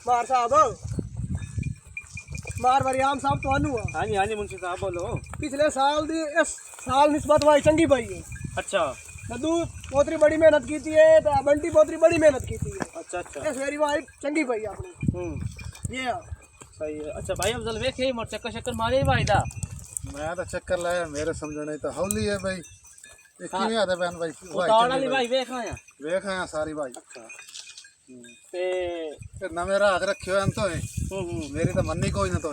मार साहब मार वरियाम साहब ਤੁਹਾਨੂੰ ਆ हाँ जी हाँ जी मुंशी साहब बोलो। पिछले साल दी इस साल निस्बत वाई चंगी पई है। अच्छा नदू पोतरी बड़ी मेहनत की है तो बंटी पोतरी बड़ी मेहनत की है। अच्छा अच्छा इस मेरी वाई चंगी पई अपनी ये आ। सही है। अच्छा भाई अफजल वेखे मोर चक्कर शक्कर मारे भाई दा मैं तो चक्कर लाया मेरे समझने तो हौली है भाई ये हाँ। किवें आदे बहन भाई उतावड़ वाली भाई वेख आया वेख आया सारी भाई अच्छा ते ते नवे रात रखियो हैं तो मेरी तो मन्नी कोई ना तो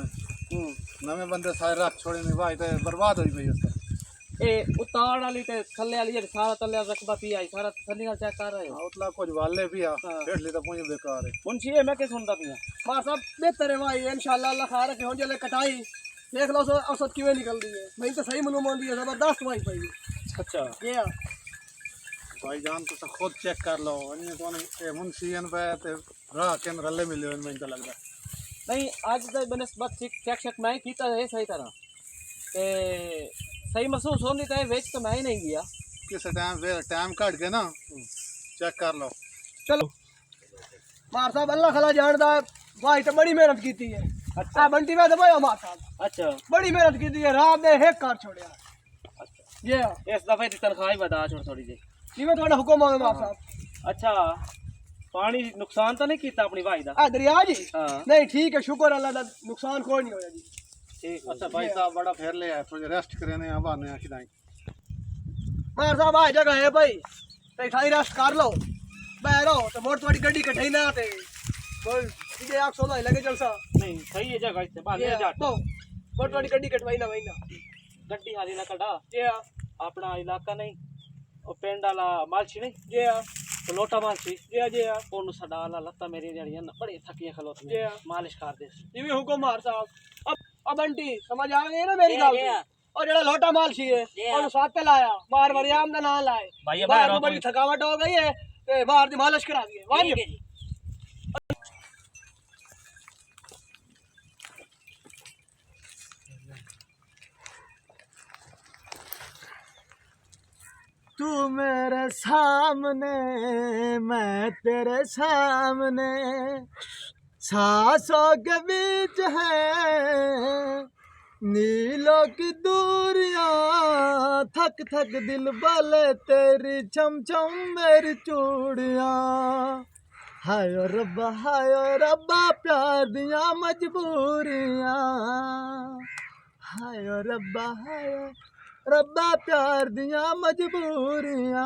नवे बंदे सारे रख छोड़े नहीं भाई तो बर्बाद हुई भाई उसका ए उतावड़ वाली ते थल्ले वाली जेड़ी सारा तल्ले रकबा पी आई सारा थल्ले नाल चेक कर रहे हो। उतला कुछ वाले भी आ हाँ। हेठली तो पूरी बेकार है मुंशी ये मैं के सुनदा पिया मार साहब बेहतर है भाई इंशाल्लाह अल्लाह खैर रखे हो जले कटाई देख लो सो औसत किवें निकल दी है नहीं तो सही मालूम होंदी है जबरदस्त भाई पई अच्छा ये आ। भाई जान तो खुद चेक कर लो अन्य तो ये मुंशियन पे ते राह के रले मिले इन में तो लगदा नहीं आज तो बनस्बत चेक चेक मैं कीता है सही तरह ते सही महसूस होंदी तो वेच तो मैं ही नहीं गया किस टाइम काट के ना चेक कर लो चलो मार साहब अल्लाह खला जानदा है भाई तो बड़ी मेहनत की है। अच्छा बंटी में दबायो मार साहब अच्छा बड़ी मेहनत की है रात दे एक कार छोड़या अच्छा ये आ। इस दफे दी तनख्वाह ही बता छोड़ थोड़ी जी जिवें ਤੁਹਾਡਾ हुक्म होवे मार साहब। अच्छा पानी नुकसान तो नहीं किया अपनी भाई दा आ दरिया जी हाँ नहीं ठीक है शुक्र अल्लाह दा नुकसान कोई नहीं होया जी। ठीक अच्छा भाई साहब बड़ा फेर ले आया थोड़ी रेस्ट करेने अब आने खिदाई मार साहब आ जगह है भाई ते खाई रेस्ट कर लो बैरो तो मोट थोड़ी गड्डी कठाई ना ते कोई सीधे आंख सोला लगे जलसा नहीं सही है जगह इतने बाले जा बो मोट थोड़ी गड्डी कटवाई ना वही ना गड्डी हाली ना कड़ा ये आ। अपना इलाका नहीं और पिंड वाला मालशी नहीं ये आ। तो लोटा मालशी ये आ जी आ। ओनू साडा वाला लत्ता मेरी जड़ियां ना बड़ी थकियां खलोती ये आ। मालिश कर दे जिवें हुक्म मार साहब अब आंटी समझ आ गई ना मेरी गल और जेड़ा लोटा माल सी है ओनु साथ पे लाया मार वरियाम दा नाम लाए भाई बाहर को बड़ी थकावट हो गई है ते बाहर दी मालिश करा दी है वाह तू मेरे सामने मैं तेरे सामने सांसों के बीच है नीलों की दूरियां थक थक दिल बाले तेरी चम चम मेरी चूड़ियां हाय रब्बा प्यार दिया मजबूरियां हाय रब्बा प्यार दिया मजबूरियां।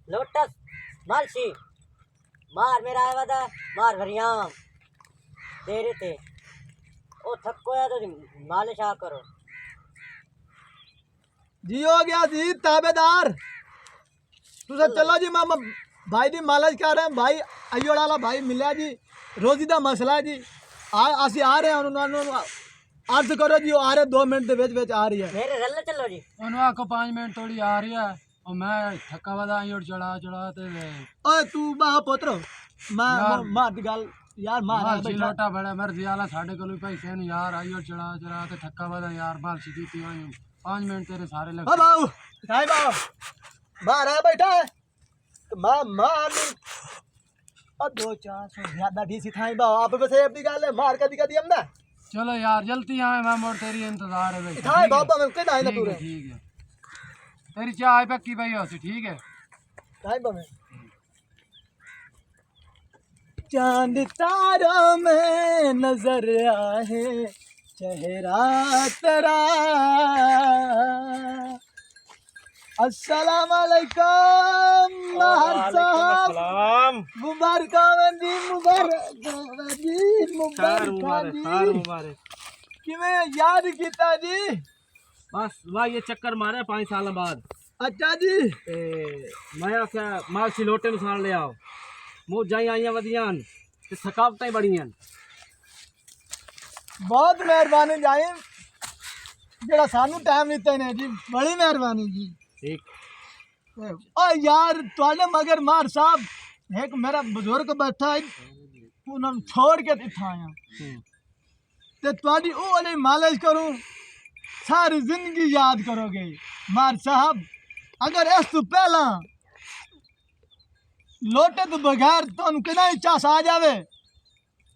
लोटस मालशी मार मेरा आया वादा मार वरियाम तेरे थे ओ थको या तो मालिश आ करो जी हो गया जी ताबेदार तुझे चलो जी मामा भाई दी मालिश कर रहे हैं भाई अयोड़ा वाला भाई मिला जी रोजी दा मसला है जी ਅਸੀਂ आ रहे हैं उन्होंने अर्ज करो जी आ रहे 2 मिनट दे विच आ रही है मेरे रल चलो जी ਉਹਨੂੰ ਆਖੋ 5 ਮਿੰਟ ਥੋੜੀ ਆ ਰਹੀ ਹੈ ਉਹ ਮੈਂ ਥੱਕਾ ਵਦਾ ਆਈ ਚੜਾ ਤੇ ओए तू बा पुत्र मैं मार दी गल यार मार ਮਾਲਸ਼ੀ ਲੋਟਾ ਬੜਾ ਮਰਜ਼ੀ ਵਾਲਾ ਸਾਡੇ ਕੋਲ ਵੀ ਪੈਸੇ ਨੇ ਯਾਰ ਆਈ ਚੜਾ ਤੇ ਥੱਕਾ ਵਦਾ ਯਾਰ ਮਾਲਸ਼ੀ ਦਿੱਤੀ ਹੋਈ 5 ਮਿੰਟ ਤੇਰੇ ਸਾਰੇ ਲੱਗ ओ बाऊ साई बाऊ बाहर है बैठा है तो मार और 2-400 ज्यादा ढीसी थाई बाऊ आप बस अपनी गल है मार कदी कदी हमने चलो यार जल्दी आए मैं मोड़ तेरी इंतजार है भाई थाई बाबा मैं कहना है ना ठीक पूरे है ठीक है तेरी चाय पक्की भाई हो सी ठीक है थाई बाबा चांद तारों में नजर आए चेहरा तेरा अस्सलाम वालेकुम महर साहब सलाम मुबारक जी मुबारक मुबारक किवें याद कीता जी बस वाह ये चक्कर मारे 5 साल बाद अच्छा जी ते मैं आख्या मालशी लोटे नु साल ले आओ मौजां आईयां वधियां ते थकावटां बड़ियां बहुत मेहरबानी जाए जेड़ा सानू टाइम दिता ने जी बड़ी मेहरबानी जी ठीक ओ यार तुहाडे मगर मार साहब एक मेरा बुजुर्ग बैठा है उन्होंने छोड़ के इत्था आया ते तुहाडी ओ वाली मालिश करूं सारी जिंदगी याद करोगे मार साहब अगर इस तो पहला लोटे तो बगैर तुहानू कितना ही चास आ जावे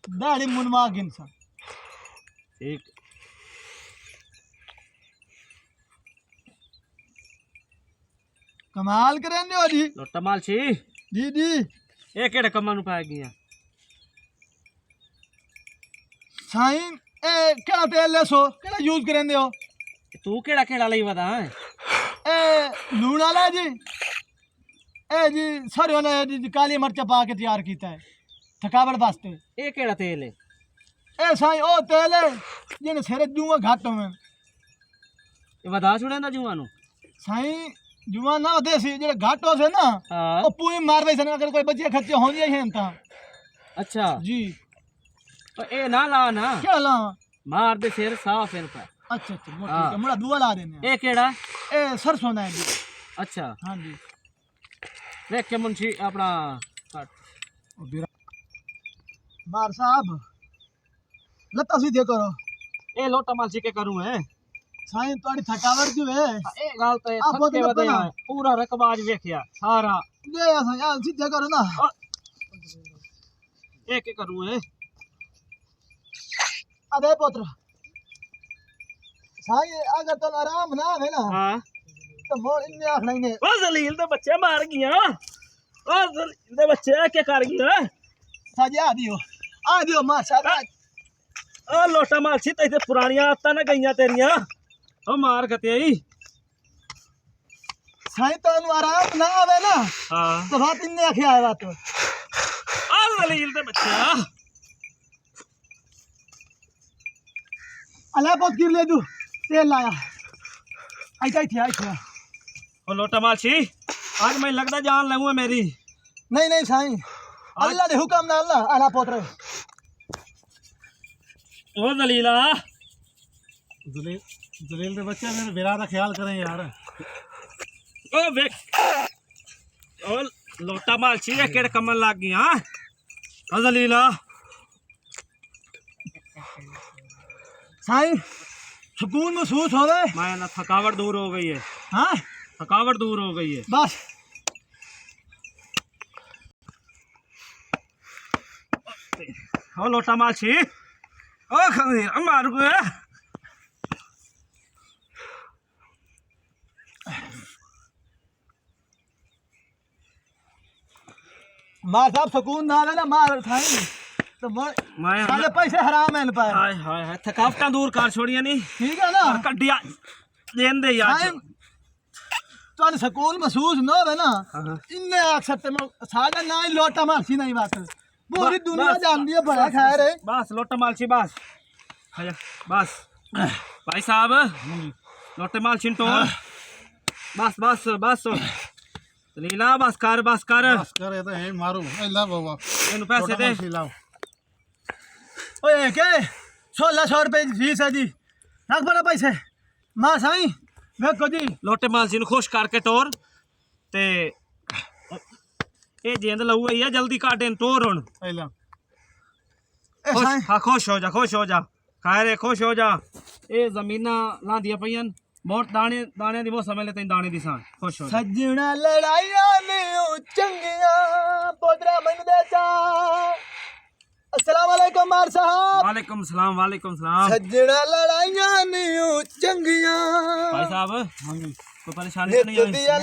दाढ़ी मुनवा गिनसा ठीक कमाल करेंगे हो जी लोटा मालशी जी जी ਇਹ ਕਿਹੜੇ ਕੰਮਾਂ ਨੂੰ ਪੈ ਗਈਆਂ साईं ए केड़ा तेल ले सो केड़ा यूज करेंगे हो ਤੂੰ ਕਿਹੜਾ ਕਿਹੜਾ ਲਈ ਵਦਾ ਹੈ ए लूण वाला है जी ए जी सर ने जी काली मिर्च पा के तैयार किया है थकावट वास्ते ਇਹ ਕਿਹੜਾ ਤੇਲ ਹੈ ए साईं ओ तेल है जिन सिर जुआ घट होवे ਇਹ ਵਦਾ ਛੁੜਿਆ ਜੂਆਂ ਨੂੰ साईं जुआ ना देसी जेड़े घट हो से ना ਹਾਂ ओ पूरी मार दे सन अगर कोई बच्चे खच्चे हो जाए हैं ता ਅੱਛਾ जी ਇਹ ਨਾ ਲਾ ਨਾ क्या ला ਮਾਰ ਦੇ ਸਿਰ ਸਾਫ ਇਹਨ ਪਾ अच्छा अच्छा मोटी के मुड़ा दुआ ला देने ਇਹ ਕਿਹੜਾ ए सरसों ना है जी ਅੱਛਾ हां जी ਵੇਖ ਕੇ ਮੁੰਸ਼ੀ ਆਪਣਾ मार साहब लता सीधे करो ਇਹ ਲੋਟਾ ਮਾਲਸ਼ੀ ਕੇ ਕਰੂ ਹੈ साईं तोड़ी थकावट जो है ਇਹ ਗੱਲ ਤਾਂ ਆਪੋ ਥੱਕੇ ਤੇ ਵਧਿਆ ਲੱਭਣਾ। ਹੈ। ਪੂਰਾ ਰਕਬਾਜ ਵੇਖਿਆ ਸਾਰਾ ले साईं आ सीधे करो ना ਇਹ ਕੀ ਕਰੂ ਹੈ अरे पुत्र साईं अगर तो आराम ना है ना ਹਾਂ तो मोर इनने आखना ही ने ਉਹ ਜ਼ਲੀਲ ਦੇ ਬੱਚੇ ਮਾਰ ਗਈਆਂ ਉਹ ਜ਼ਲੀਲ ਦੇ ਬੱਚੇ ਕੀ ਕਰ ਗਈਆਂ साजी आ दियो मार साहब ਉਹ ਲੋਟਾ ਮਾਲਸ਼ੀ ਤੇ ਇੱਥੇ ਪੁਰਾਣੀਆਂ ਆਦਤਾਂ ਨਾ ਗਈਆਂ ਤੇਰੀਆਂ ਉਹ ਮਾਰ ਗਤੇ ਆਈ साईं तो आराम ना आवे ना ਹਾਂ तो बात इनने आखे आए बात ਉਹ ਜ਼ਲੀਲ ਦੇ ਬੱਚਾ अल्लाह बहुत गिर ले तू तेल लाया आई थी ਉਹ ਲੋਟਾ ਮਾਲਸ਼ੀ ਅੱਜ ਮੈਨੂੰ ਲੱਗਦਾ ਜਾਨ ਲਊਂ ਮੇਰੀ नहीं नहीं साईं अल्लाह दे हुक्म ना अल्लाह आला पुत्र ਉਹ ਜ਼ਲੀਲਾ जलील के बच्चे मेरे बिरा का ख्याल करें यार ਉਹ ਵੇਖ ਉਹ ਲੋਟਾ ਮਾਲਸ਼ੀ ਇਹ ਕਿਹੜੇ ਕੰਮਾਂ ਲੱਗ ਗਈਆਂ ਉਹ ਜ਼ਲੀਲਾ साईं सुकून महसूस होवे मैं ना थकावट दूर हो गई है हाँ थकावट दूर हो गई है बस ओ लोटा मालशी ओ खंजीर मार गए मार साहब सुकून ना आवे ना मार साईं तो मोर मैं सारे पैसे हराम है न पाए हाय हाय हाय थकावट दूर कर छोड़िया नहीं ठीक है ना कड्डिया देन दे यार साईं तो सुकून महसूस ना होवे ना हाँ। इनने आख सकते मैं सादा ना ही लोटा मारसी नहीं बात पूरी बस, दुनिया बस, जानती है बड़ा खैर है बस लोटा मालशी बस आजा बस भाई साहब लोटे मालशी तो बस बस बस लीला बस कर बस करे तो है मारू ला बाबा इन पैसे दे लाओ ओए के 1600 रुपए की फीस है जी रख बड़ा पैसे मां साईं ਵੇਖੋ ਜੀ ਲੋਟੇ ਮਾਲਸੀ ਨੂੰ ਖੁਸ਼ ਕਰਕੇ ਟੋਰ ਤੇ ਇਹ ਜਿੰਦ ਲਊ ਆ ਜਲਦੀ ਕਾਟੇ ਟੋਰ ਹੁਣ ला ਇਹ ਖੁਸ਼ ਸਾਈਂ ਹਾਂ ਖੁਸ਼ ਹੋ ਜਾ ਖਾਇਰੇ ਖੁਸ਼ ਹੋ ਜਾ ਇਹ ਜ਼ਮੀਨਾਂ ਲਾਂਦੀਆਂ ਪਈਆਂ ਬਹੁਤ ਦਾਣਿਆਂ ਦੀ ਬਹੁਤ ਸਮੇਂ ਲੈ ਤੈਨੂੰ ਦਾਣੇ ਦੀ ਸਾਂ ਖੁਸ਼ ਹੋ ਜਾ ਸੱਜਣਾ ਲੜਾਈਆਂ ਨੇ ਉਹ ਚੰਗੀਆਂ ਪੋਦਰਾ ਮੈਨੂੰ ਦੇ ਚਾ अस्सलाम वालेकुम मार साहब वालेकुम सलाम सज्जड़ा लड़ाइयां ने ओ चंगियां भाई साहब कोई परेशानी तो नहीं आई